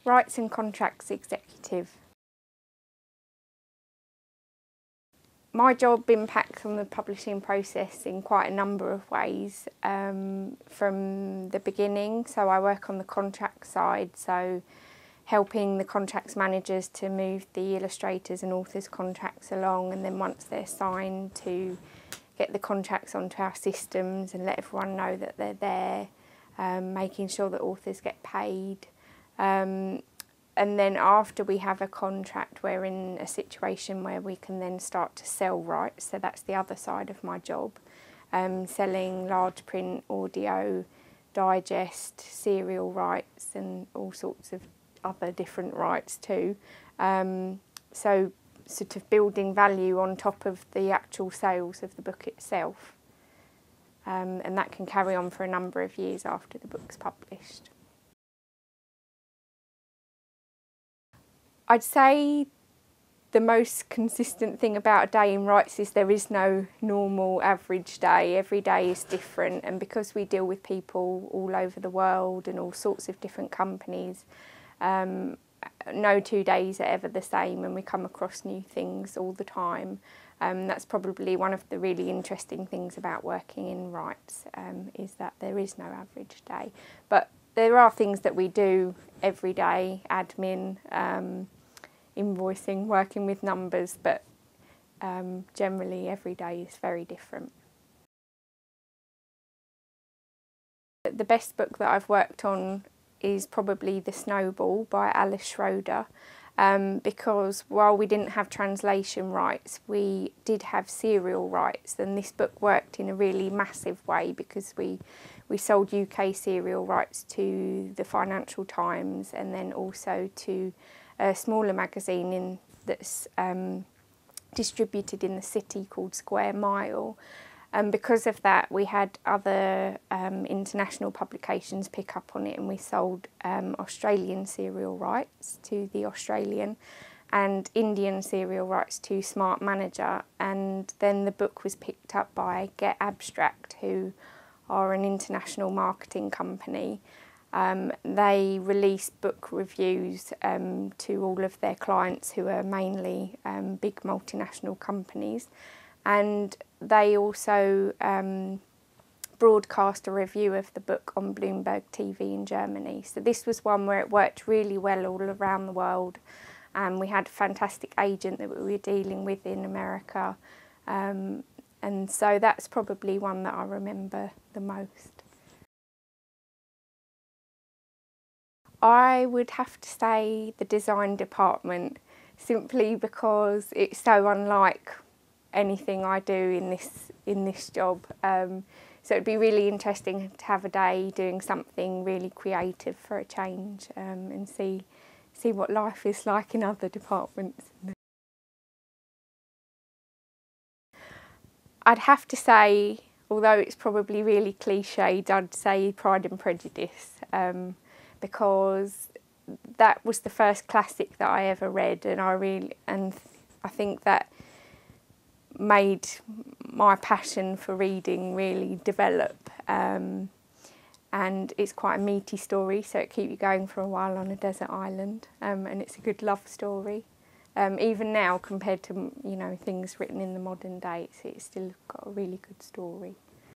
Rights and Contracts Executive. My job impacts on the publishing process in quite a number of ways from the beginning. So I work on the contract side, so helping the contracts managers to move the illustrators and authors' contracts along, and then once they're signed to get the contracts onto our systems and let everyone know that they're there, making sure that authors get paid. And then after we have a contract, we're in a situation where we can then start to sell rights. So that's the other side of my job, selling large print, audio, digest, serial rights and all sorts of other different rights too. So sort of building value on top of the actual sales of the book itself. And that can carry on for a number of years after the book's published. I'd say the most consistent thing about a day in rights is there is no normal average day. Every day is different, and because we deal with people all over the world and all sorts of different companies, no 2 days are ever the same, and we come across new things all the time. That's probably one of the really interesting things about working in rights, is that there is no average day. But there are things that we do every day, admin, invoicing, working with numbers, but generally every day is very different. The best book that I've worked on is probably The Snowball by Alice Schroeder, because while we didn't have translation rights, we did have serial rights, and this book worked in a really massive way because we sold UK serial rights to the Financial Times and then also to a smaller magazine that's distributed in the city called Square Mile. And because of that, we had other international publications pick up on it, and we sold Australian serial rights to The Australian and Indian serial rights to Smart Manager. And then the book was picked up by Get Abstract, who are an international marketing company. They release book reviews to all of their clients, who are mainly big multinational companies, and they also broadcast a review of the book on Bloomsbury TV in Germany. So this was one where it worked really well all around the world, and we had a fantastic agent that we were dealing with in America, and so that's probably one that I remember the most. I would have to say the design department, simply because it's so unlike anything I do in this job. So it'd be really interesting to have a day doing something really creative for a change, and see what life is like in other departments. I'd have to say, although it's probably really cliched, I'd say Pride and Prejudice. Because that was the first classic that I ever read, and I think that made my passion for reading really develop. And it's quite a meaty story, so it keeps you going for a while on a desert island, and it's a good love story. Even now, compared to things written in the modern day, it's still got a really good story.